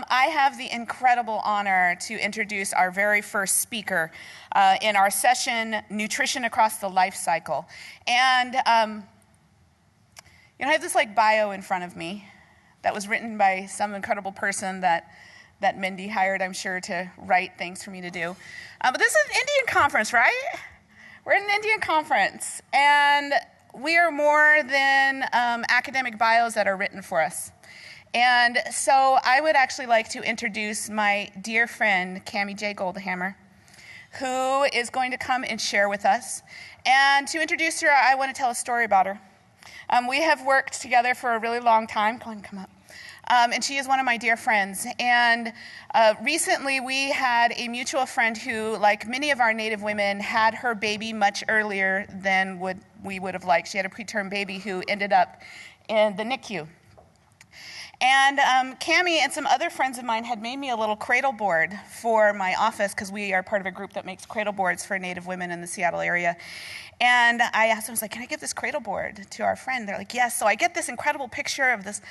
I have the incredible honor to introduce our very first speaker in our session, Nutrition Across the Life Cycle. And, I have this bio in front of me that was written by some incredible person that Mindy hired, I'm sure, to write things for me to do. But this is an Indian conference, right? We're at an Indian conference, and we are more than academic bios that are written for us. And so I would actually like to introduce my dear friend, Camie Goldhammer, who is going to come and share with us. And to introduce her, I want to tell a story about her. We have worked together for a really long time. Come up. And she is one of my dear friends. And recently we had a mutual friend who, like many of our Native women, had her baby much earlier than we would have liked. She had a preterm baby who ended up in the NICU. And Camie and some other friends of mine had made me a little cradle board for my office, because we are part of a group that makes cradle boards for Native women in the Seattle area. And I asked them, I was like, can I give this cradle board to our friend? They're like, yes. So I get this incredible picture of this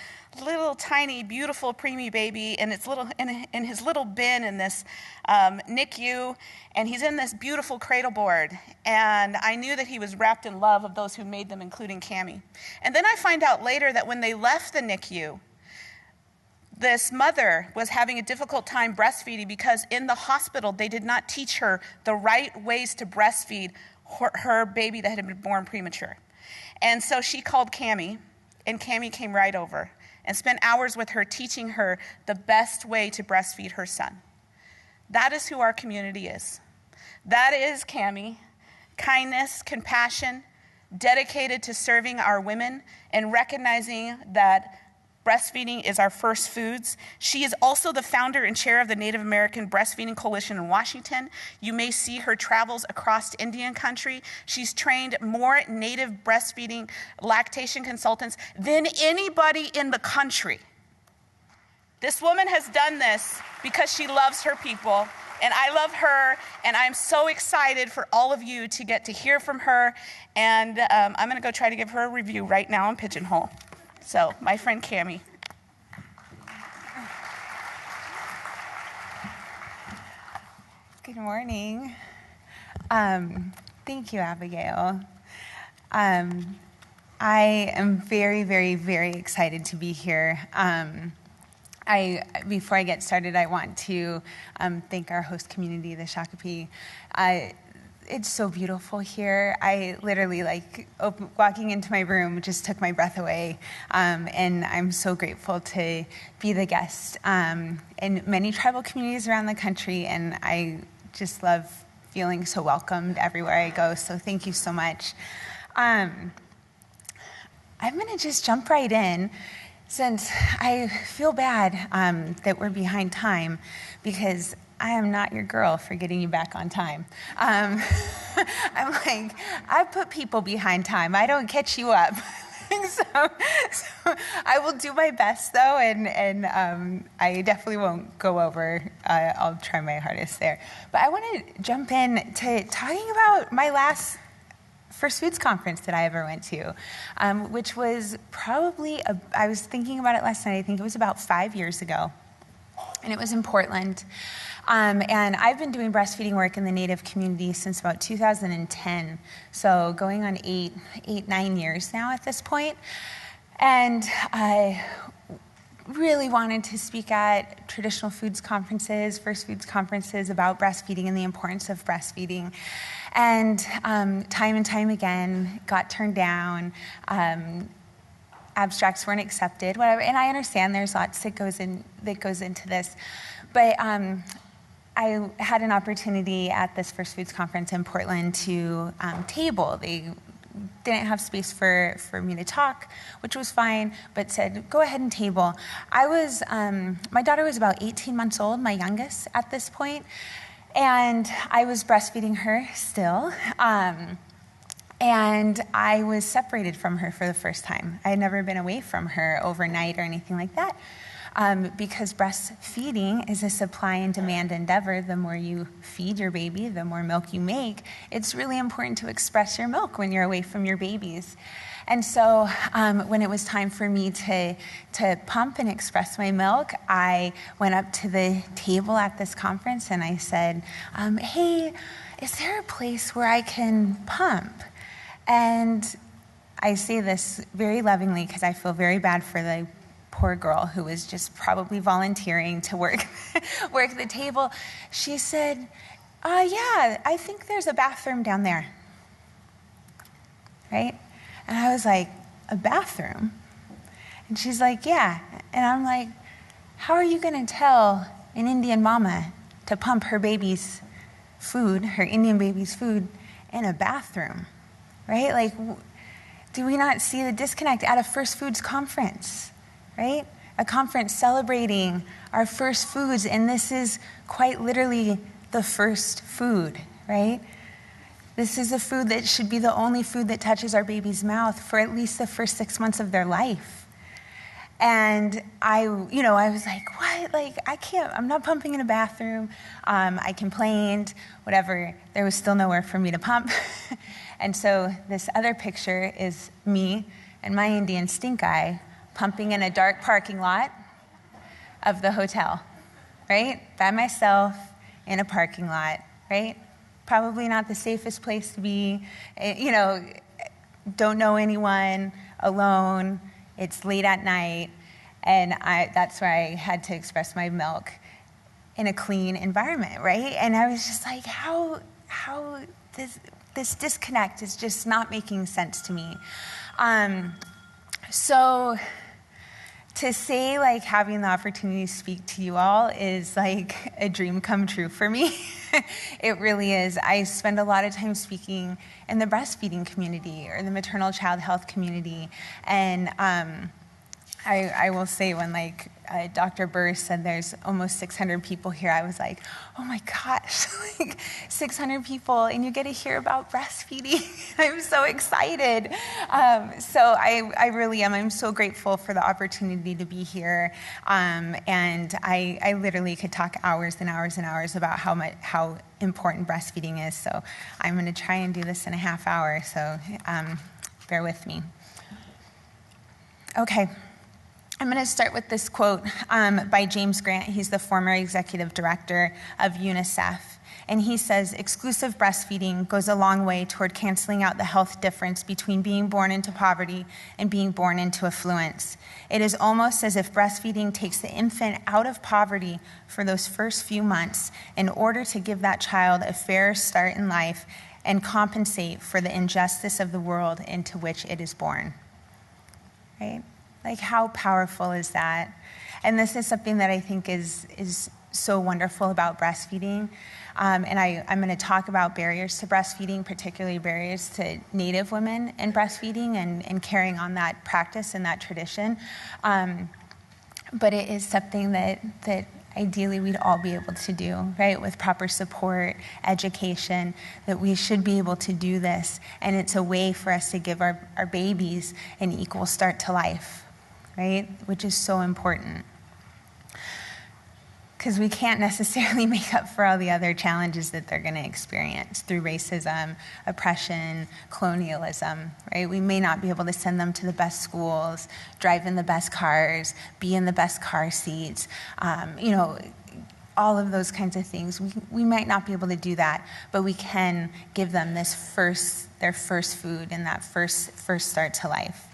little tiny, beautiful preemie baby in his little bin in this NICU, and he's in this beautiful cradle board. And I knew that he was wrapped in love of those who made them, including Camie. And then I find out later that when they left the NICU, this mother was having a difficult time breastfeeding because in the hospital they did not teach her the right ways to breastfeed her baby that had been born premature. And so she called Camie, and Camie came right over and spent hours with her teaching her the best way to breastfeed her son. That is who our community is. That is Camie. Kindness, compassion, dedicated to serving our women and recognizing that breastfeeding is our first foods. She is also the founder and chair of the Native American Breastfeeding Coalition in Washington. You may see her travels across Indian country. She's trained more Native breastfeeding lactation consultants than anybody in the country. This woman has done this because she loves her people, and I love her, and I'm so excited for all of you to get to hear from her. And I'm going to go try to give her a review right now on Pigeonhole. So, my friend Camie. Good morning. Thank you, Abigail. I am very, very, very excited to be here. Before I get started, I want to thank our host community, the Shakopee. It's so beautiful here. I literally, walking into my room just took my breath away. And I'm so grateful to be the guest in many tribal communities around the country. And I just love feeling so welcomed everywhere I go. So thank you so much. I'm going to just jump right in, since I feel bad that we're behind time, because I am not your girl for getting you back on time. I put people behind time. I don't catch you up. so I will do my best, though, and I definitely won't go over. I'll try my hardest there. But I want to jump in to talking about my last First Foods conference that I ever went to, which was probably, I was thinking about it last night, I think it was about 5 years ago, and it was in Portland. And I've been doing breastfeeding work in the Native community since about 2010, so going on 9 years now at this point. And I really wanted to speak at traditional foods conferences, First Foods conferences about breastfeeding and the importance of breastfeeding. And time and time again, got turned down. Abstracts weren't accepted, whatever. And I understand there's lots that goes into this, but I had an opportunity at this First Foods conference in Portland to table. They didn't have space for me to talk, which was fine, but said, go ahead and table. My daughter was about 18 months old, my youngest at this point, and I was breastfeeding her still. And I was separated from her for the first time. I had never been away from her overnight or anything like that. because breastfeeding is a supply and demand endeavor. The more you feed your baby, the more milk you make. It's really important to express your milk when you're away from your babies. And so when it was time for me to pump and express my milk, I went up to the table at this conference and I said, hey, is there a place where I can pump? And I say this very lovingly because I feel very bad for the poor girl who was just probably volunteering to work the table. She said, yeah, I think there's a bathroom down there. Right? And I was like, a bathroom? And she's like, yeah. And I'm like, how are you going to tell an Indian mama to pump her baby's food, her Indian baby's food, in a bathroom? Right? Like, do we not see the disconnect at a First Foods conference? Right? A conference celebrating our first foods, and this is quite literally the first food, right? This is a food that should be the only food that touches our baby's mouth for at least the first 6 months of their life. And I was like, what? Like, I'm not pumping in a bathroom. I complained, whatever. There was still nowhere for me to pump. And so this other picture is me and my Indian stink eye pumping in a dark parking lot of the hotel, right? By myself in a parking lot, right? Probably not the safest place to be, don't know anyone, alone, it's late at night, and that's where I had to express my milk in a clean environment, right? And I was just like, how this disconnect is just not making sense to me. So to say, like, having the opportunity to speak to you all is like a dream come true for me. It really is. I spend a lot of time speaking in the breastfeeding community or the maternal child health community. And I will say, when Dr. Burr said there's almost 600 people here, I was like, oh my gosh, like 600 people, and you get to hear about breastfeeding. I'm so excited. So I really am. I'm so grateful for the opportunity to be here. And I literally could talk hours and hours and hours about how important breastfeeding is. So I'm going to try and do this in a half hour. So bear with me. Okay. I'm going to start with this quote by James Grant. He's the former executive director of UNICEF. And he says, exclusive breastfeeding goes a long way toward canceling out the health difference between being born into poverty and being born into affluence. It is almost as if breastfeeding takes the infant out of poverty for those first few months in order to give that child a fair start in life and compensate for the injustice of the world into which it is born. Right? Like, how powerful is that? And this is something that I think is so wonderful about breastfeeding. And I'm going to talk about barriers to breastfeeding, particularly barriers to Native women in breastfeeding and carrying on that practice and that tradition. But it is something that ideally we'd all be able to do, right? With proper support, education, that we should be able to do this. And it's a way for us to give our babies an equal start to life, right? Which is so important. Because we can't necessarily make up for all the other challenges that they're going to experience through racism, oppression, colonialism, right? We may not be able to send them to the best schools, drive in the best cars, be in the best car seats, all of those kinds of things. We might not be able to do that, but we can give them their first food and that first start to life.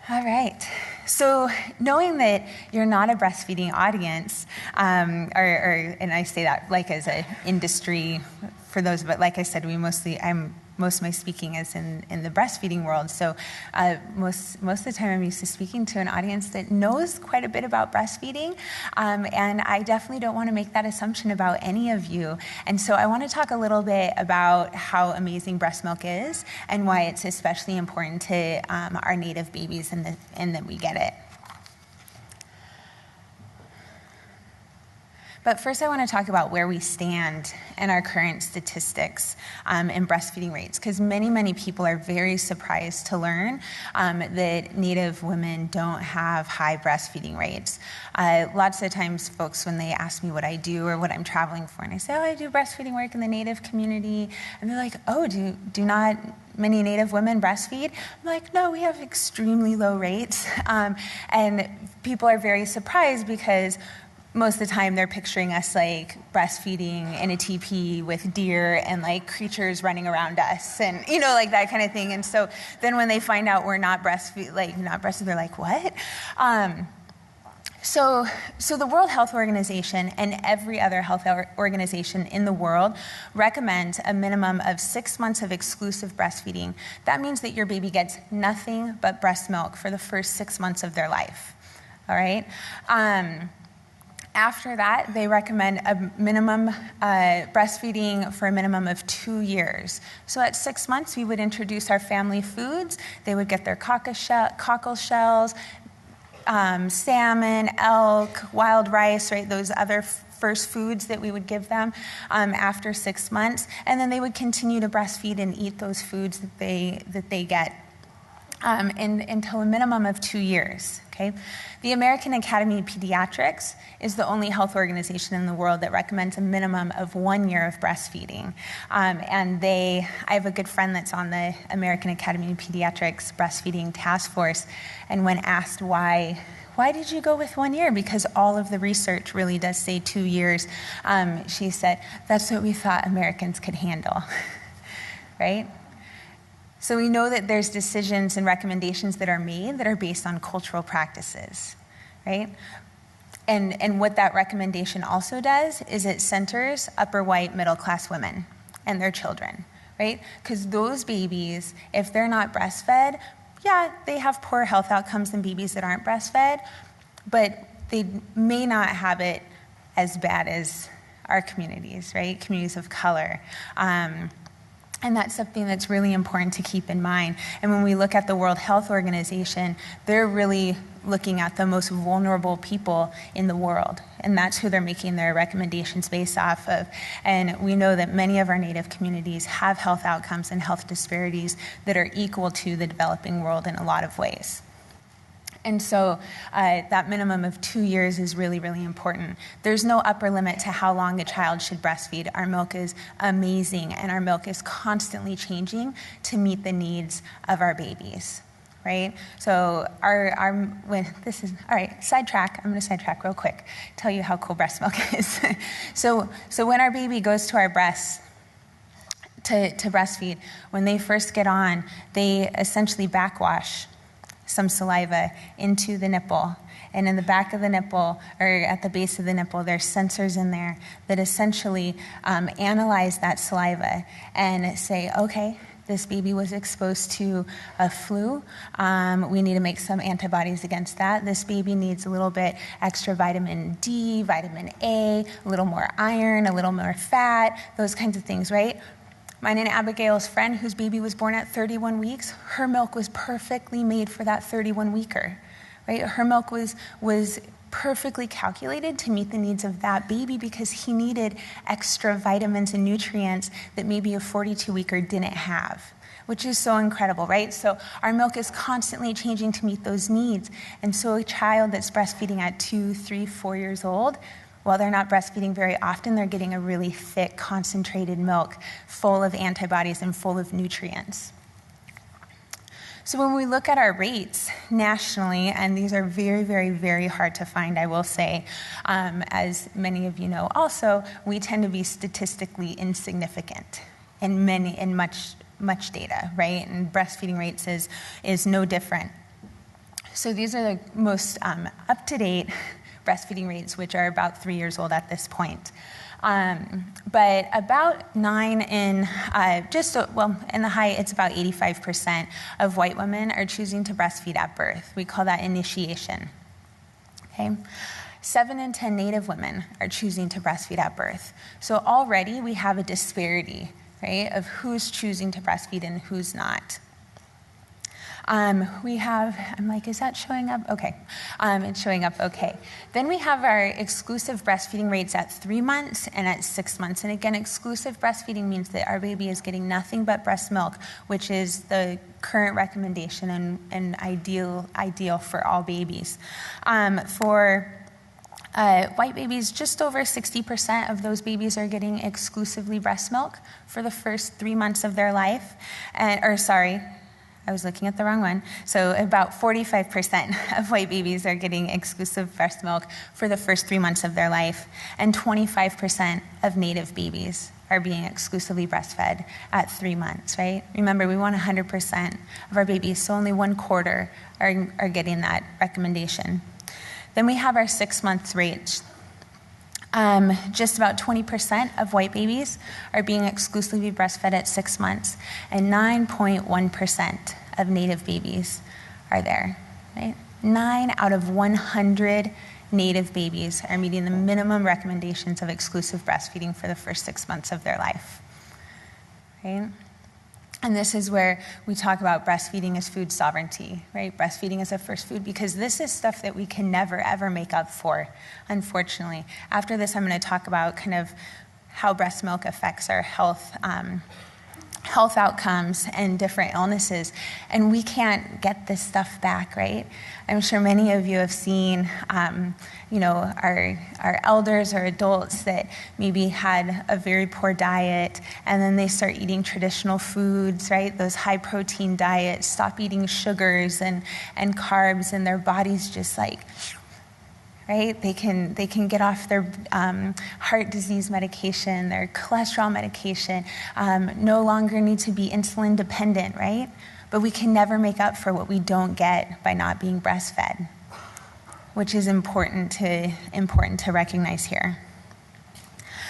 All right. So knowing that you're not a breastfeeding audience, and I say that like as an industry for those, but like I said, most of my speaking is in the breastfeeding world. So most of the time I'm used to speaking to an audience that knows quite a bit about breastfeeding. And I definitely don't want to make that assumption about any of you. And so I want to talk a little bit about how amazing breast milk is and why it's especially important to our Native babies and that we get it. But first I want to talk about where we stand in our current statistics in breastfeeding rates, because many people are very surprised to learn that Native women don't have high breastfeeding rates. Lots of times folks, when they ask me what I do or what I'm traveling for, and I say, oh, I do breastfeeding work in the Native community, and they're like, oh, do not many Native women breastfeed? I'm like, no, we have extremely low rates. And people are very surprised because most of the time they're picturing us like breastfeeding in a teepee with deer and like creatures running around us and, you know, like that kind of thing. And so then when they find out we're not breastfeed, they're like, what? So the World Health Organization and every other health organization in the world recommends a minimum of 6 months of exclusive breastfeeding. That means that your baby gets nothing but breast milk for the first 6 months of their life, all right? After that, they recommend a minimum breastfeeding for a minimum of 2 years. So at 6 months, we would introduce our family foods. They would get their cockle shells, salmon, elk, wild rice, right? Those other first foods that we would give them after 6 months. And then they would continue to breastfeed and eat those foods that they get until a minimum of 2 years, okay? The American Academy of Pediatrics is the only health organization in the world that recommends a minimum of 1 year of breastfeeding. I have a good friend that's on the American Academy of Pediatrics breastfeeding task force, and when asked why did you go with 1 year? Because all of the research really does say 2 years. She said, that's what we thought Americans could handle, right? So we know that there's decisions and recommendations that are made that are based on cultural practices, right? And what that recommendation also does is it centers upper white middle class women and their children, right? Because those babies, if they're not breastfed, yeah, they have poor health outcomes than babies that aren't breastfed, but they may not have it as bad as our communities, right? Communities of color. And that's something that's really important to keep in mind. And when we look at the World Health Organization, they're really looking at the most vulnerable people in the world. And that's who they're making their recommendations based off of. And we know that many of our Native communities have health outcomes and health disparities that are equal to the developing world in a lot of ways. And so that minimum of 2 years is really, really important. There's no upper limit to how long a child should breastfeed. Our milk is amazing, and our milk is constantly changing to meet the needs of our babies, right? So sidetrack. I'm gonna sidetrack real quick, tell you how cool breast milk is. So when our baby goes to our breasts, to breastfeed, when they first get on, they essentially backwash some saliva into the nipple. And in the back of the nipple, or at the base of the nipple, there's sensors in there that essentially analyze that saliva and say, okay, this baby was exposed to a flu. We need to make some antibodies against that. This baby needs a little bit extra vitamin D, vitamin A, a little more iron, a little more fat, those kinds of things, right? Mine and Abigail's friend, whose baby was born at 31 weeks, her milk was perfectly made for that 31-weeker, right? Her milk was perfectly calculated to meet the needs of that baby because he needed extra vitamins and nutrients that maybe a 42-weeker didn't have, which is so incredible, right? So our milk is constantly changing to meet those needs. And so a child that's breastfeeding at 2, 3, 4 years old, while they're not breastfeeding very often, they're getting a really thick, concentrated milk full of antibodies and full of nutrients. So when we look at our rates nationally, and these are very, very, very hard to find, I will say, as many of you know also, we tend to be statistically insignificant in much data, right? And breastfeeding rates is no different. So these are the most up-to-date breastfeeding rates, which are about 3 years old at this point. But about 9 in the high, it's about 85% of white women are choosing to breastfeed at birth. We call that initiation, okay? 7 in 10 Native women are choosing to breastfeed at birth. So already we have a disparity, right, of who's choosing to breastfeed and who's not. We have, I'm like, is that showing up? Okay, it's showing up okay. Then we have our exclusive breastfeeding rates at 3 months and at 6 months. And again, exclusive breastfeeding means that our baby is getting nothing but breast milk, which is the current recommendation and ideal for all babies. For white babies, just over 60% of those babies are getting exclusively breast milk for the first 3 months of their life. I was looking at the wrong one. So about 45% of white babies are getting exclusive breast milk for the first 3 months of their life, and 25% of Native babies are being exclusively breastfed at 3 months, right? Remember, we want 100% of our babies, so only 1/4 are getting that recommendation. Then we have our 6 months rates. Just about 20% of white babies are being exclusively breastfed at 6 months, and 9.1% of Native babies are there, right? 9 out of 100 Native babies are meeting the minimum recommendations of exclusive breastfeeding for the first 6 months of their life, right? And this is where we talk about breastfeeding as food sovereignty, right? Breastfeeding as a first food, because this is stuff that we can never, ever make up for, unfortunately. After this, I'm going to talk about kind of how breast milk affects our health outcomes and different illnesses. And we can't get this stuff back, right? I'm sure many of you have seen, our elders or adults that maybe had a very poor diet, and then they start eating traditional foods, right? Those high protein diets, stop eating sugars and carbs, and their bodies just like, right? They can get off their heart disease medication, their cholesterol medication, no longer need to be insulin dependent, right? But we can never make up for what we don't get by not being breastfed, which is important to recognize here.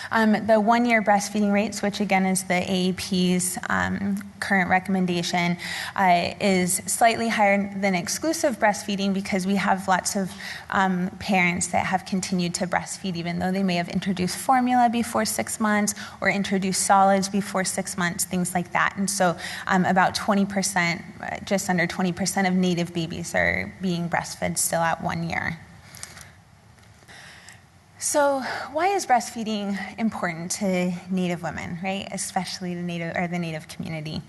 The 1-year breastfeeding rates, which again is the AAP's current recommendation, is slightly higher than exclusive breastfeeding because we have lots of parents that have continued to breastfeed even though they may have introduced formula before 6 months or introduced solids before 6 months, things like that. And so about 20%, just under 20% of Native babies are being breastfed still at 1 year. So why is breastfeeding important to Native women, right? Especially the Native community.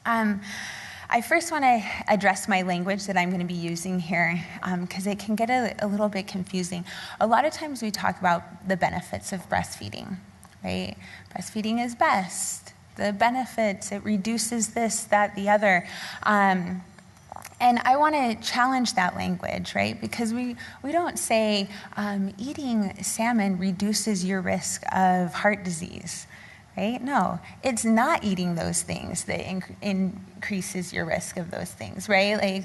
I first want to address my language that I'm going to be using here because it can get a little bit confusing. A lot of times we talk about the benefits of breastfeeding, right? Breastfeeding is best. The benefits, it reduces this, that, the other. And I want to challenge that language, right? Because we don't say eating salmon reduces your risk of heart disease, right? No, it's not eating those things that increases your risk of those things, right? Like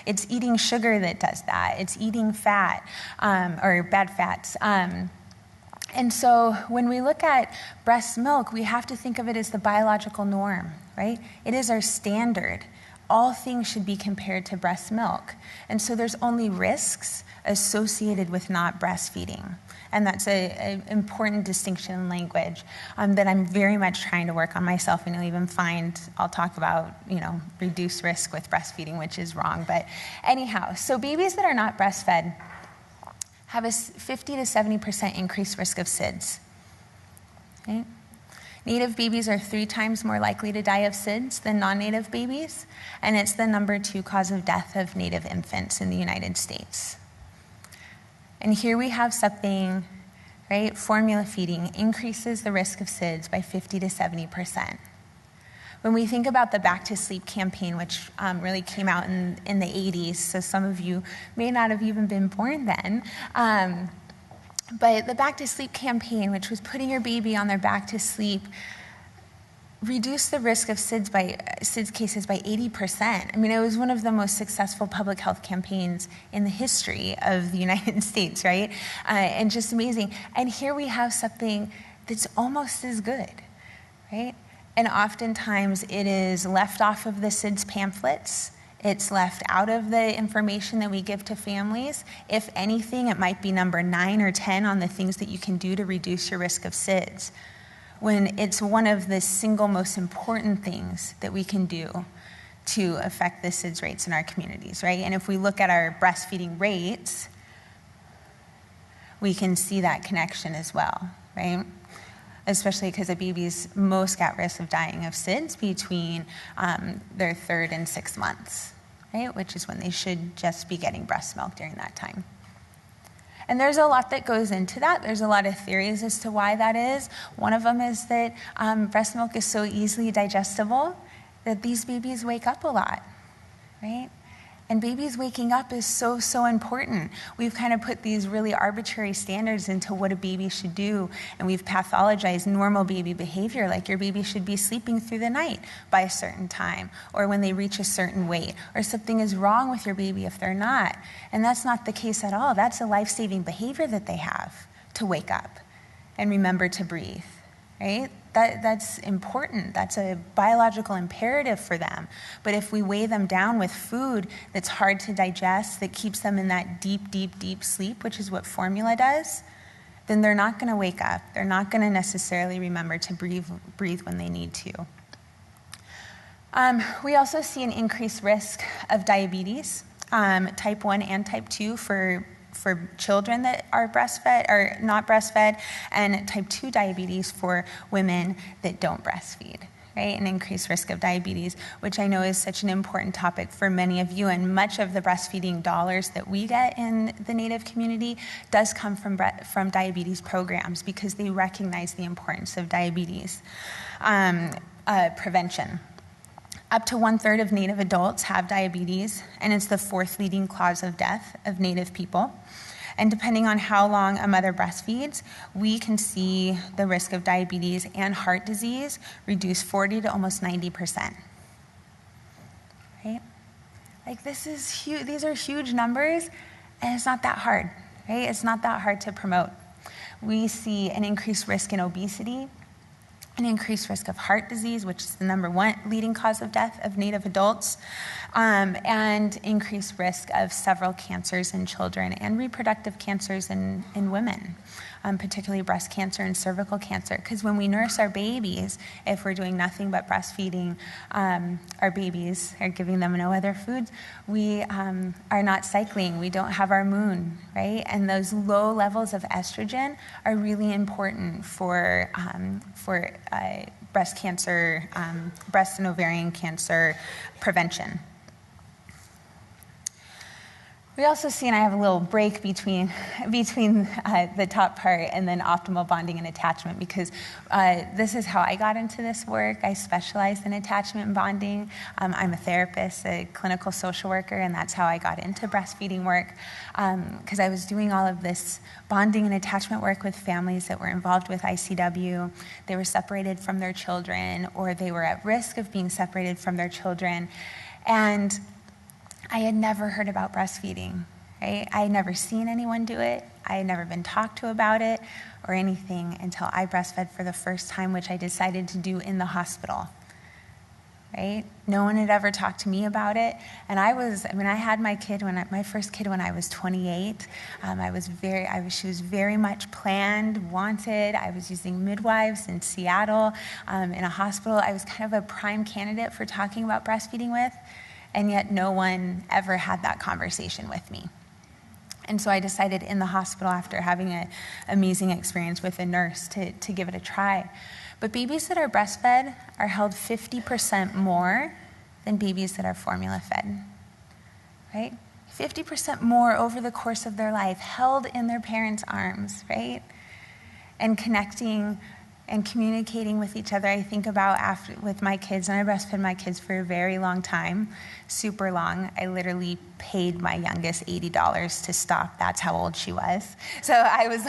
it's eating sugar that does that. It's eating fat or bad fats. And so when we look at breast milk, we have to think of it as the biological norm, right? It is our standard. All things should be compared to breast milk. And so there's only risks associated with not breastfeeding. And that's an important distinction in language that I'm very much trying to work on myself. And you'll even find, I'll talk about, reduced risk with breastfeeding, which is wrong. But anyhow, so babies that are not breastfed have a 50 to 70% increased risk of SIDS. Okay? Native babies are 3 times more likely to die of SIDS than non-Native babies, and it's the number 2 cause of death of Native infants in the United States. And here we have something, right? Formula feeding increases the risk of SIDS by 50 to 70%. When we think about the Back to Sleep campaign, which really came out in the 80s, so some of you may not have even been born then, but the Back to Sleep campaign, which was putting your baby on their back to sleep, reduced the risk of SIDS cases by 80%. I mean, it was one of the most successful public health campaigns in the history of the United States, right? And just amazing. And here we have something that's almost as good, right? And oftentimes it is left off of the SIDS pamphlets. It's left out of the information that we give to families. If anything, it might be number 9 or 10 on the things that you can do to reduce your risk of SIDS, when it's one of the single most important things that we can do to affect the SIDS rates in our communities, right? And if we look at our breastfeeding rates, we can see that connection as well, right? Especially because the babies most at risk of dying of SIDS between their 3rd and 6th months, right? Which is when they should just be getting breast milk during that time. And there's a lot that goes into that. There's a lot of theories as to why that is. One of them is that breast milk is so easily digestible that these babies wake up a lot, right? And babies waking up is so, so important. We've kind of put these really arbitrary standards into what a baby should do, and we've pathologized normal baby behavior, like your baby should be sleeping through the night by a certain time, or when they reach a certain weight, or something is wrong with your baby if they're not. And that's not the case at all. That's a life-saving behavior that they have, to wake up and remember to breathe, right? That's important. That's a biological imperative for them. But if we weigh them down with food that's hard to digest, that keeps them in that deep, deep, deep sleep, which is what formula does, then they're not going to wake up. They're not going to necessarily remember to breathe when they need to. We also see an increased risk of diabetes, type 1 and type 2 for children that are breastfed or not breastfed, and type 2 diabetes for women that don't breastfeed, right? An increased risk of diabetes, which I know is such an important topic for many of you, and much of the breastfeeding dollars that we get in the Native community does come from diabetes programs, because they recognize the importance of diabetes prevention. Up to 1/3 of Native adults have diabetes, and it's the 4th leading cause of death of Native people. And depending on how long a mother breastfeeds, we can see the risk of diabetes and heart disease reduce 40 to almost 90%. Right? Like, this is huge. These are huge numbers, and it's not that hard, right? It's not that hard to promote. We see an increased risk in obesity, an increased risk of heart disease, which is the #1 leading cause of death of Native adults, and increased risk of several cancers in children and reproductive cancers in women, particularly breast cancer and cervical cancer. Because when we nurse our babies, if we're doing nothing but breastfeeding our babies or giving them no other foods, we are not cycling. We don't have our moon, right? And those low levels of estrogen are really important for breast cancer, breast and ovarian cancer prevention. We also see, and I have a little break between the top part and then optimal bonding and attachment, because this is how I got into this work. I specialize in attachment and bonding. I'm a therapist, a clinical social worker, and that's how I got into breastfeeding work, because I was doing all of this bonding and attachment work with families that were involved with ICW. They were separated from their children, or they were at risk of being separated from their children. And I had never heard about breastfeeding, right? I had never seen anyone do it. I had never been talked to about it or anything until I breastfed for the first time, which I decided to do in the hospital, right? No one had ever talked to me about it. And I had my first kid when I was 28. She was very much planned, wanted. I was using midwives in Seattle, in a hospital. I was kind of a prime candidate for talking about breastfeeding with. And yet no one ever had that conversation with me. And so I decided in the hospital, after having an amazing experience with a nurse, to give it a try. But babies that are breastfed are held 50% more than babies that are formula fed, right? 50% more over the course of their life, held in their parents' arms, right? And connecting and communicating with each other. I think about with my kids, and I breastfed my kids for a very long time, super long. I literally paid my youngest $80 to stop. That's how old she was. So I was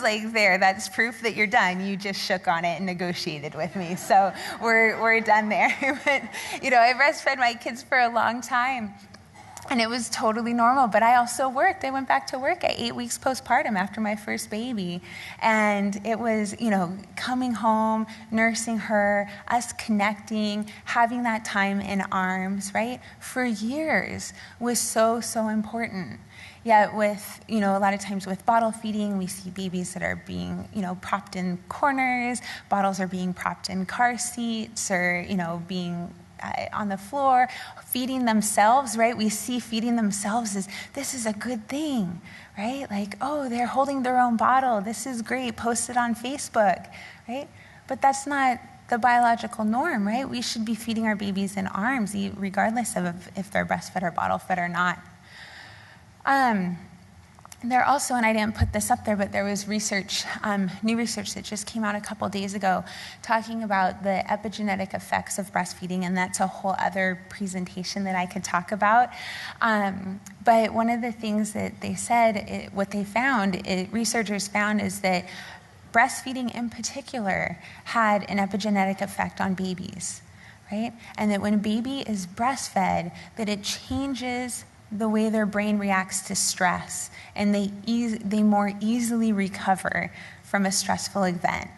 like, there, that's proof that you're done. You just shook on it and negotiated with me. So we're done there. But, I breastfed my kids for a long time. And it was totally normal, but I also worked. I went back to work at 8 weeks postpartum after my first baby. And it was, coming home, nursing her, us connecting, having that time in arms, right? For years was so, so important. Yet with, a lot of times with bottle feeding, we see babies that are being, propped in corners, bottles are being propped in car seats or, being on the floor, feeding themselves, right? We see feeding themselves as this is a good thing, right? Like, oh, they're holding their own bottle. This is great. Post it on Facebook, right? But that's not the biological norm, right? We should be feeding our babies in arms, regardless of if they're breastfed or bottle fed or not. There also, and I didn't put this up there, but there was research, new research that just came out a couple days ago talking about the epigenetic effects of breastfeeding, and that's a whole other presentation that I could talk about. But one of the things that they said, what they found, researchers found, is that breastfeeding in particular had an epigenetic effect on babies, right? And that when a baby is breastfed, that it changes the way their brain reacts to stress, and they more easily recover from a stressful event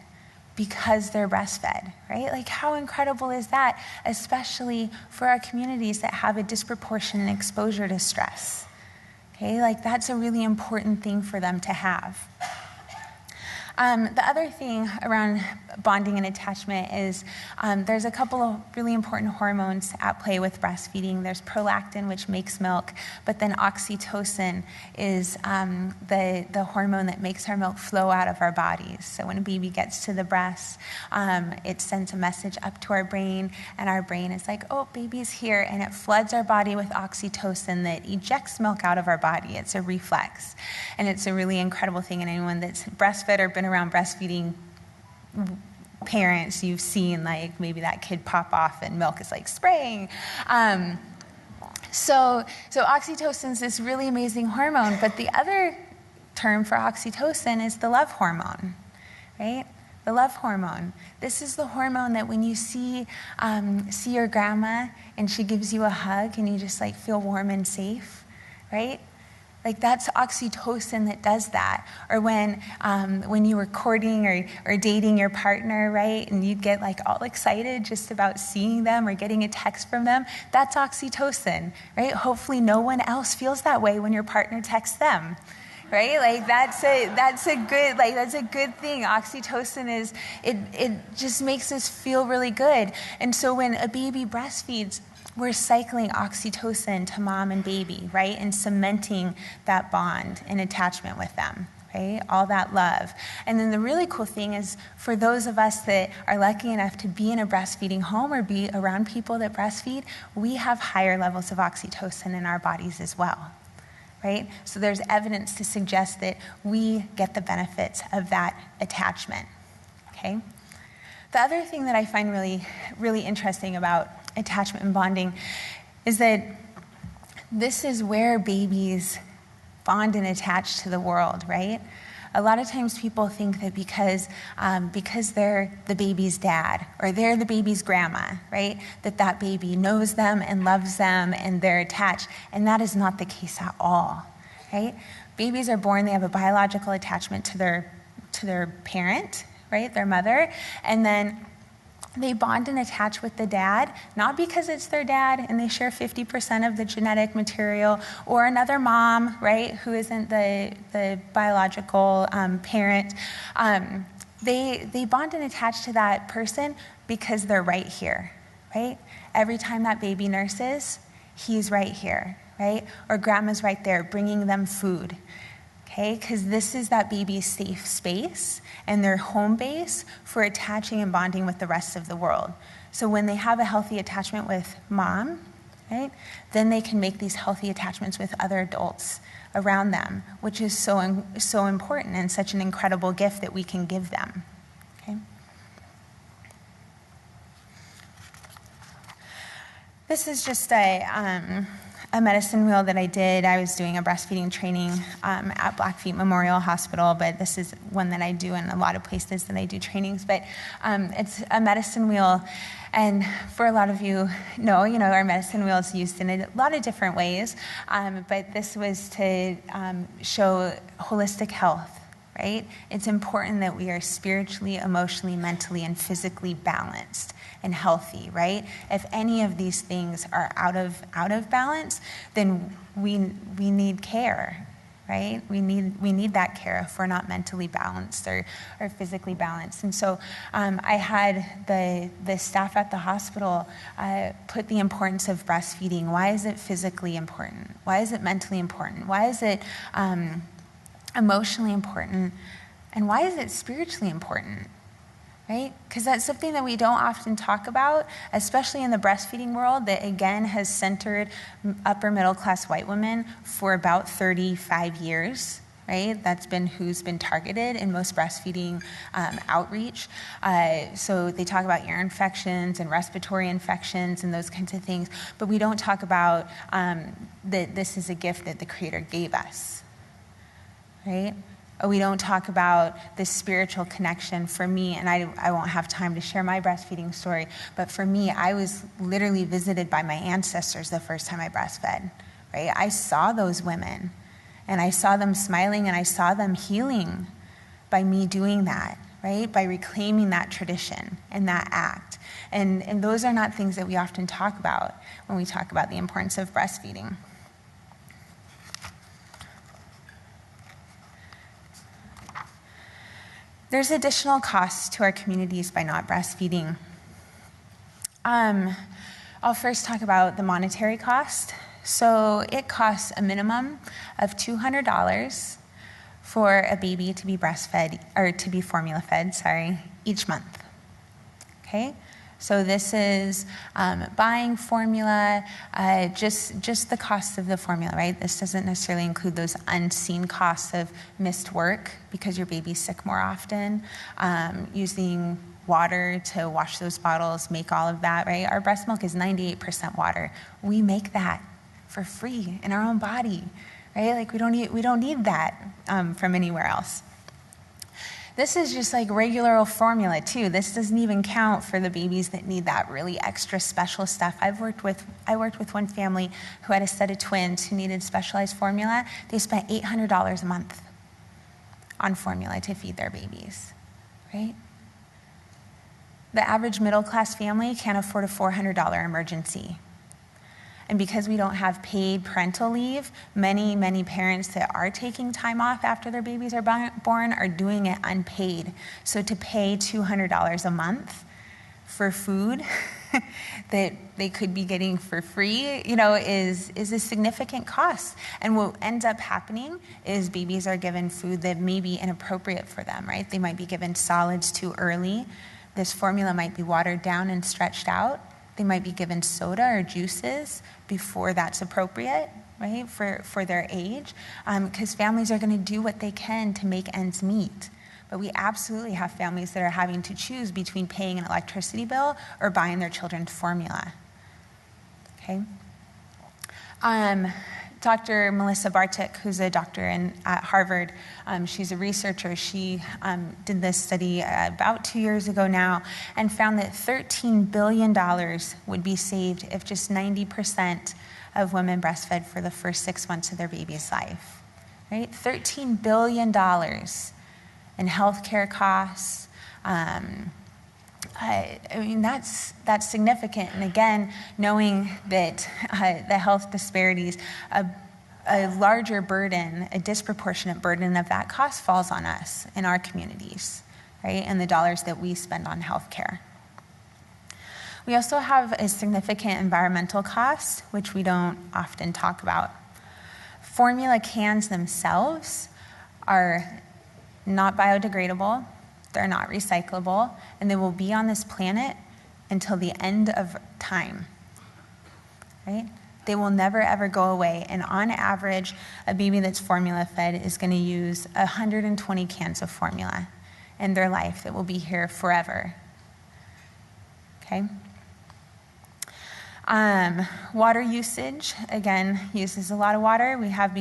because they're breastfed, right? Like, how incredible is that, especially for our communities that have a disproportionate exposure to stress, okay? Like, that's a really important thing for them to have. The other thing around bonding and attachment is there's a couple of really important hormones at play with breastfeeding. There's prolactin, which makes milk, but then oxytocin is the hormone that makes our milk flow out of our bodies. So when a baby gets to the breast, it sends a message up to our brain, and our brain is like, oh, baby's here, and it floods our body with oxytocin that ejects milk out of our body. It's a reflex, and it's a really incredible thing, and anyone that's breastfed or been around breastfeeding parents, you've seen like maybe that kid pop off and milk is like spraying. So oxytocin is this really amazing hormone, but the other term for oxytocin is the love hormone, right? The love hormone. This is the hormone that when you see your grandma and she gives you a hug and you just like feel warm and safe, right? Like, that's oxytocin that does that. Or when you were courting or dating your partner, right, and you'd get like all excited just about seeing them or getting a text from them, that's oxytocin, right? Hopefully no one else feels that way when your partner texts them, right? Like, that's a good thing. Oxytocin it just makes us feel really good. And so when a baby breastfeeds, we're cycling oxytocin to mom and baby, right? And cementing that bond and attachment with them, right? All that love. And then the really cool thing is, for those of us that are lucky enough to be in a breastfeeding home or be around people that breastfeed, we have higher levels of oxytocin in our bodies as well, right? So there's evidence to suggest that we get the benefits of that attachment, okay? The other thing that I find really, really interesting about attachment and bonding is that this is where babies bond and attach to the world, right? A lot of times people think that because they're the baby's dad or they're the baby's grandma, right, that baby knows them and loves them and they're attached, and that is not the case at all, right? Babies are born, they have a biological attachment to their parent, right, their mother, and then they bond and attach with the dad, not because it's their dad and they share 50% of the genetic material, or another mom, right, who isn't the biological parent. They bond and attach to that person because they're right here, right? Every time that baby nurses, he's right here, right? Or grandma's right there bringing them food. Okay, because this is that baby's safe space and their home base for attaching and bonding with the rest of the world. So when they have a healthy attachment with mom, right, then they can make these healthy attachments with other adults around them, which is so important and such an incredible gift that we can give them. Okay. This is just a medicine wheel that I did. I was doing a breastfeeding training at Blackfeet Memorial Hospital, but this is one that I do in a lot of places that I do trainings. But it's a medicine wheel, and for a lot of you know, our medicine wheel is used in a lot of different ways, but this was to show holistic health, right? It's important that we are spiritually, emotionally, mentally, and physically balanced and healthy, right? If any of these things are out of balance, then we need care, right? We need that care if we're not mentally balanced or physically balanced. And so I had the staff at the hospital put the importance of breastfeeding. Why is it physically important? Why is it mentally important? Why is it emotionally important? And why is it spiritually important? Right? Because that's something that we don't often talk about, especially in the breastfeeding world that, again, has centered upper middle class white women for about 35 years. Right? That's been who's been targeted in most breastfeeding outreach. So they talk about ear infections and respiratory infections and those kinds of things, but we don't talk about that this is a gift that the Creator gave us. Right? We don't talk about this spiritual connection. For me, and I won't have time to share my breastfeeding story, but for me, I was literally visited by my ancestors the first time I breastfed, right? I saw those women, and I saw them smiling, and I saw them healing by me doing that, right? By reclaiming that tradition and that act. And those are not things that we often talk about when we talk about the importance of breastfeeding. There's additional costs to our communities by not breastfeeding. I'll first talk about the monetary cost. So it costs a minimum of $200 for a baby to be breastfed, or to be formula fed, each month. Okay? So this is buying formula, just the cost of the formula, right? This doesn't necessarily include those unseen costs of missed work because your baby's sick more often, using water to wash those bottles, make all of that, right? Our breast milk is 98% water. We make that for free in our own body, right? Like we don't need that from anywhere else. This is just like regular old formula too. This doesn't even count for the babies that need that really extra special stuff. I worked with one family who had a set of twins who needed specialized formula. They spent $800 a month on formula to feed their babies, right? The average middle class family can't afford a $400 emergency. And because we don't have paid parental leave, many parents that are taking time off after their babies are born are doing it unpaid. So to pay $200 a month for food that they could be getting for free, is a significant cost. And what ends up happening is babies are given food that may be inappropriate for them, right? They might be given solids too early. This formula might be watered down and stretched out. They might be given soda or juices before that's appropriate, right, for their age, because families are going to do what they can to make ends meet. But we absolutely have families that are having to choose between paying an electricity bill or buying their children's formula. Okay? Dr. Melissa Bartik, who's a doctor at Harvard, she's a researcher. She did this study about 2 years ago now and found that $13 billion would be saved if just 90% of women breastfed for the first 6 months of their baby's life. Right? $13 billion in healthcare costs. I mean, that's significant. And again, knowing that the health disparities, a larger burden, a disproportionate burden of that cost falls on us in our communities, right? And the dollars that we spend on healthcare. We also have a significant environmental cost, which we don't often talk about. Formula cans themselves are not biodegradable. They're not recyclable, and they will be on this planet until the end of time, right? They will never, ever go away. And on average, a baby that's formula fed is going to use 120 cans of formula in their life that will be here forever, okay? Water usage, again, uses a lot of water. We have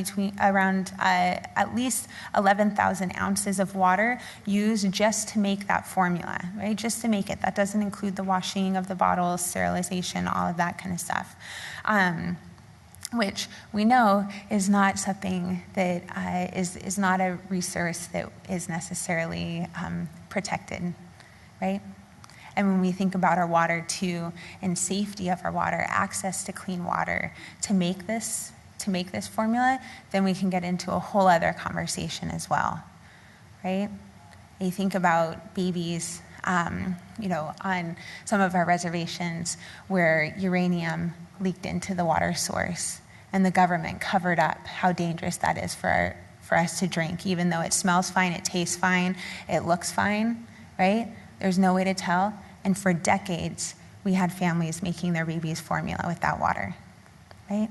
around at least 11,000 ounces of water used just to make that formula, right? Just to make it. That doesn't include the washing of the bottles, sterilization, all of that kind of stuff, which we know is not something that is not a resource that is necessarily protected, right? And when we think about our water too, and safety of our water, access to clean water, to make this to make this formula, then we can get into a whole other conversation as well, right? You think about babies, on some of our reservations where uranium leaked into the water source, and the government covered up how dangerous that is for us to drink, even though it smells fine, it tastes fine, it looks fine, right? There's no way to tell. And for decades, we had families making their babies formula with that water, right?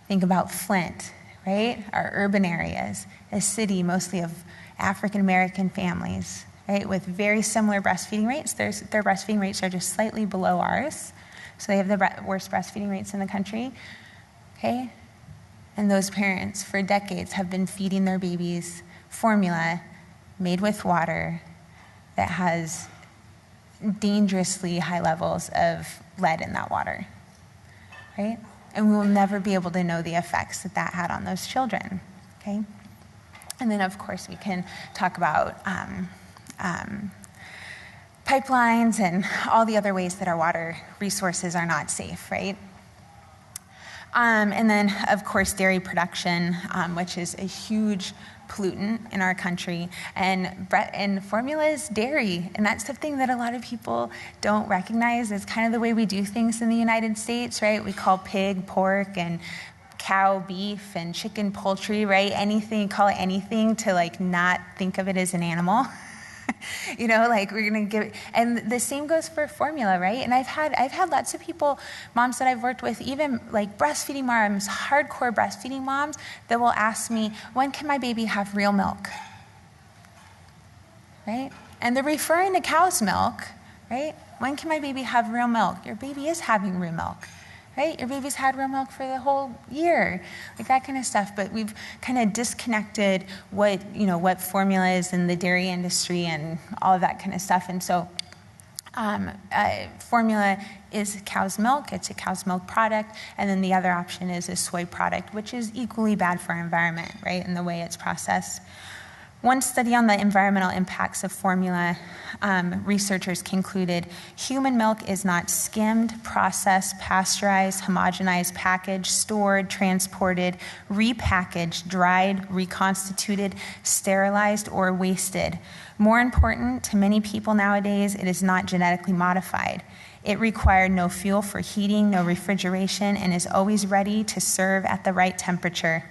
Think about Flint, right? Our urban areas, a city mostly of African American families, right? With very similar breastfeeding rates. Their breastfeeding rates are just slightly below ours. So they have the worst breastfeeding rates in the country, okay? And those parents for decades have been feeding their babies formula made with water that has dangerously high levels of lead in that water, right? And we will never be able to know the effects that that had on those children, okay? And then, of course, we can talk about pipelines and all the other ways that our water resources are not safe, right? And then, of course, dairy production, which is a huge pollutant in our country. And formula is dairy, and that's something that a lot of people don't recognize. It's kind of the way we do things in the United States, right? We call pig pork and cow beef and chicken poultry, right? Anything, call it anything to like not think of it as an animal. Like we're gonna give it, and the same goes for formula, right? And I've had lots of people, moms that I've worked with, even like breastfeeding moms, hardcore breastfeeding moms, that will ask me, when can my baby have real milk? Right? And they're referring to cow's milk, right? When can my baby have real milk? Your baby is having real milk. Right? Your baby's had real milk for the whole year, like that kind of stuff. But we've kind of disconnected what formula is in the dairy industry and all of that kind of stuff. And so formula is cow's milk. It's a cow's milk product. And then the other option is a soy product, which is equally bad for our environment, right, in the way it's processed. One study on the environmental impacts of formula, researchers concluded human milk is not skimmed, processed, pasteurized, homogenized, packaged, stored, transported, repackaged, dried, reconstituted, sterilized, or wasted. More important, to many people nowadays, it is not genetically modified. It required no fuel for heating, no refrigeration, and is always ready to serve at the right temperature.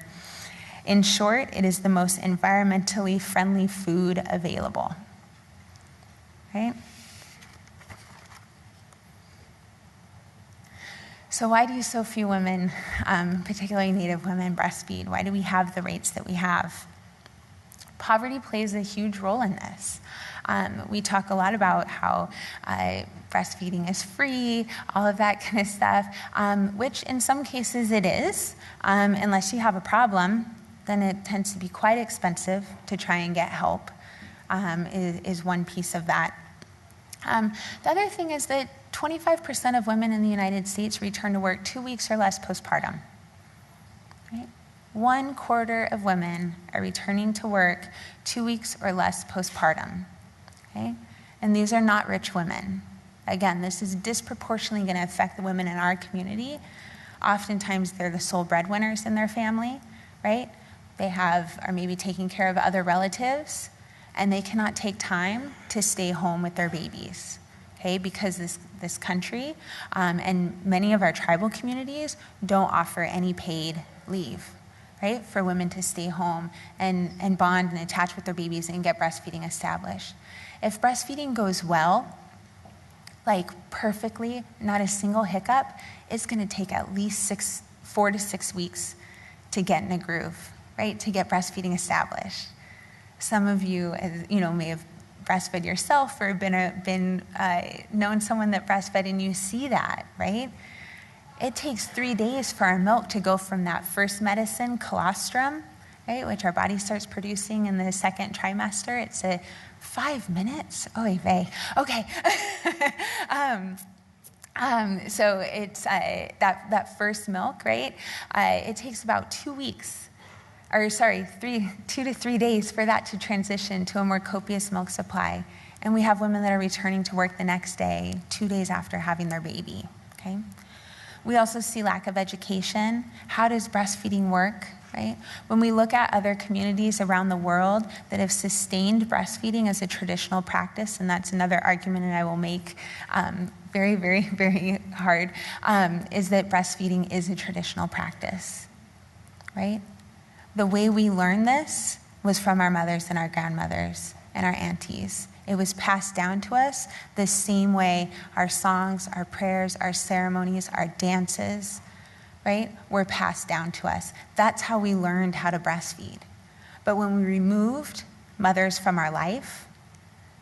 In short, it is the most environmentally friendly food available, right? So why do so few women, particularly Native women, breastfeed? Why do we have the rates that we have? Poverty plays a huge role in this. We talk a lot about how breastfeeding is free, all of that kind of stuff, which in some cases it is, unless you have a problem. Then it tends to be quite expensive to try and get help, is one piece of that. The other thing is that 25% of women in the United States return to work 2 weeks or less postpartum. Right? 1/4 of women are returning to work 2 weeks or less postpartum. Okay? And these are not rich women. Again, this is disproportionately going to affect the women in our community. Oftentimes, they're the sole breadwinners in their family, right? They are maybe taking care of other relatives, and they cannot take time to stay home with their babies, okay? Because this country and many of our tribal communities don't offer any paid leave, right? For women to stay home and bond and attach with their babies and get breastfeeding established. If breastfeeding goes well, like perfectly, not a single hiccup, it's gonna take at least 4 to 6 weeks to get in a groove, right? To get breastfeeding established. Some of you, may have breastfed yourself or known someone that breastfed, and you see that, right? It takes 3 days for our milk to go from that first medicine, colostrum, right, which our body starts producing in the second trimester. It's 5 minutes. Oy vey. Okay. So it's that first milk, right? It takes about 2 weeks. 2 to 3 days for that to transition to a more copious milk supply. And we have women that are returning to work the next day, 2 days after having their baby, okay? We also see lack of education. How does breastfeeding work, right? When we look at other communities around the world that have sustained breastfeeding as a traditional practice, and that's another argument that I will make very, very, very hard, is that breastfeeding is a traditional practice, right? The way we learned this was from our mothers and our grandmothers and our aunties. It was passed down to us the same way our songs, our prayers, our ceremonies, our dances, right, were passed down to us. That's how we learned how to breastfeed. But when we removed mothers from our life,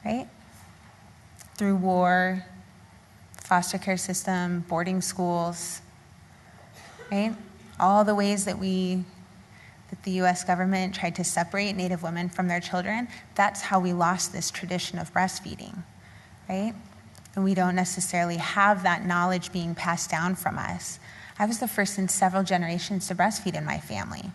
right, through war, foster care system, boarding schools, right, all the ways that the U.S. government tried to separate Native women from their children, that's how we lost this tradition of breastfeeding, right? And we don't necessarily have that knowledge being passed down from us. I was the first in several generations to breastfeed in my family,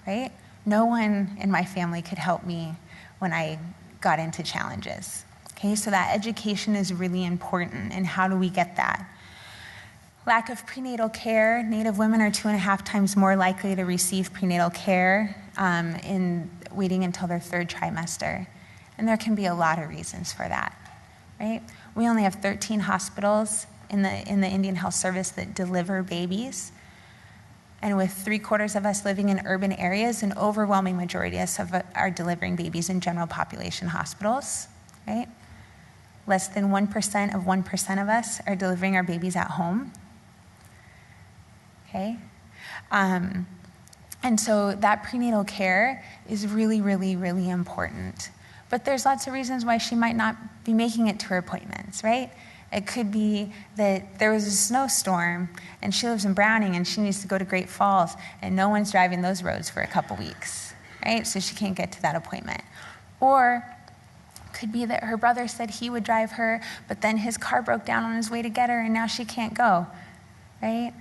right? No one in my family could help me when I got into challenges, okay? So that education is really important, and how do we get that? Lack of prenatal care. Native women are 2.5 times more likely to receive prenatal care in waiting until their 3rd trimester. And there can be a lot of reasons for that, right? We only have 13 hospitals in the Indian Health Service that deliver babies. And with 3/4 of us living in urban areas, an overwhelming majority of us are delivering babies in general population hospitals, right? Less than 1% of 1% of us are delivering our babies at home. Okay? And so that prenatal care is really, really, really important. But there's lots of reasons why she might not be making it to her appointments, right? It could be that there was a snowstorm and she lives in Browning and she needs to go to Great Falls and no one's driving those roads for a couple weeks, right? So she can't get to that appointment. Or it could be that her brother said he would drive her, but then his car broke down on his way to get her and now she can't go, right?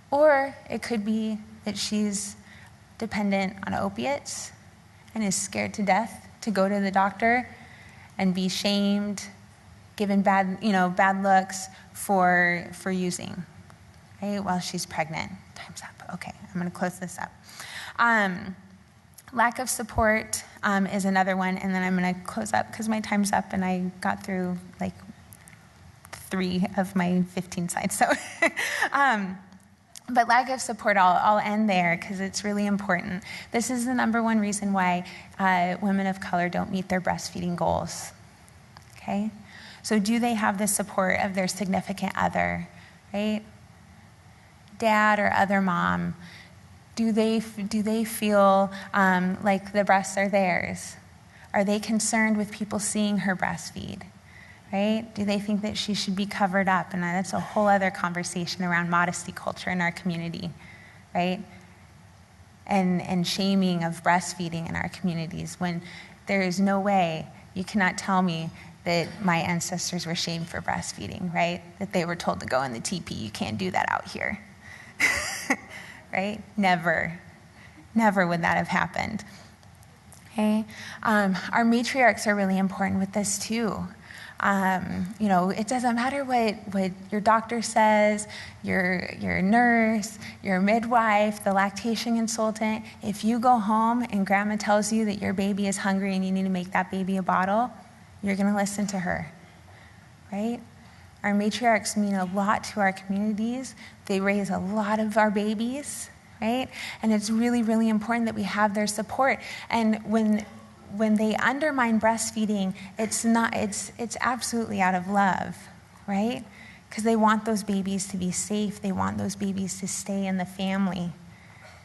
Or it could be that she's dependent on opiates and is scared to death to go to the doctor and be shamed, given bad looks for using, right, while she's pregnant. Time's up. Okay, I'm going to close this up. Lack of support is another one, and then I'm going to close up because my time's up and I got through like 3 of my 15 slides. So. But lack of support, I'll end there because it's really important. This is the #1 reason why women of color don't meet their breastfeeding goals, okay? So do they have the support of their significant other, right? Dad or other mom, do they feel like the breasts are theirs? Are they concerned with people seeing her breastfeed? Right? Do they think that she should be covered up? And that's a whole other conversation around modesty culture in our community, right? And shaming of breastfeeding in our communities when there is no way, you cannot tell me that my ancestors were shamed for breastfeeding, right? That they were told to go in the teepee. You can't do that out here, right? Never would that have happened, okay? Our matriarchs are really important with this too. It doesn't matter what your doctor says, your nurse, your midwife, the lactation consultant. If you go home and grandma tells you that your baby is hungry and you need to make that baby a bottle, you're going to listen to her, right? Our matriarchs mean a lot to our communities. They raise a lot of our babies, right? And it's really, really important that we have their support. And when they undermine breastfeeding, it's absolutely out of love, right? Because they want those babies to be safe. They want those babies to stay in the family.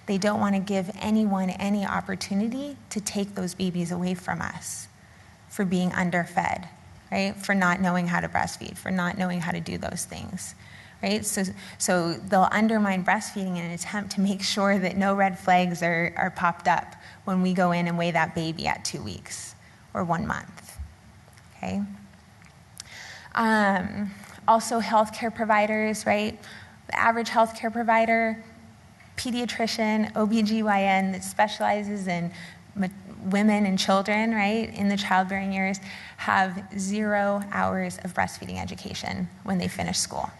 They don't want to give anyone any opportunity to take those babies away from us for being underfed, right? For not knowing how to breastfeed, for not knowing how to do those things, right? So they'll undermine breastfeeding in an attempt to make sure that no red flags are popped up when we go in and weigh that baby at 2 weeks or 1 month, okay? Also healthcare providers, right? The average healthcare provider, pediatrician, OBGYN that specializes in women and children, right, in the childbearing years, have 0 hours of breastfeeding education when they finish school.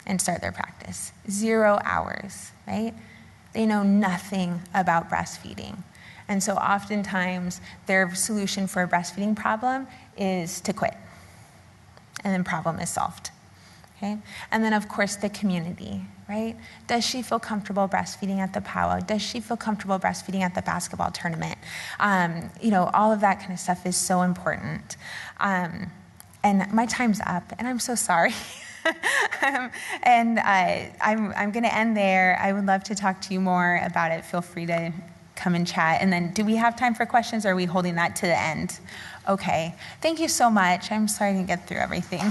and start their practice. 0 hours, right? They know nothing about breastfeeding. And so oftentimes their solution for a breastfeeding problem is to quit. And then problem is solved. Okay? And then of course the community, right? Does she feel comfortable breastfeeding at the powwow? Does she feel comfortable breastfeeding at the basketball tournament? All of that kind of stuff is so important. And my time's up, and I'm so sorry. I'm going to end there. I would love to talk to you more about it. Feel free to come and chat. And then do we have time for questions, or are we holding that to the end? Okay. Thank you so much. I'm sorry I didn't get through everything.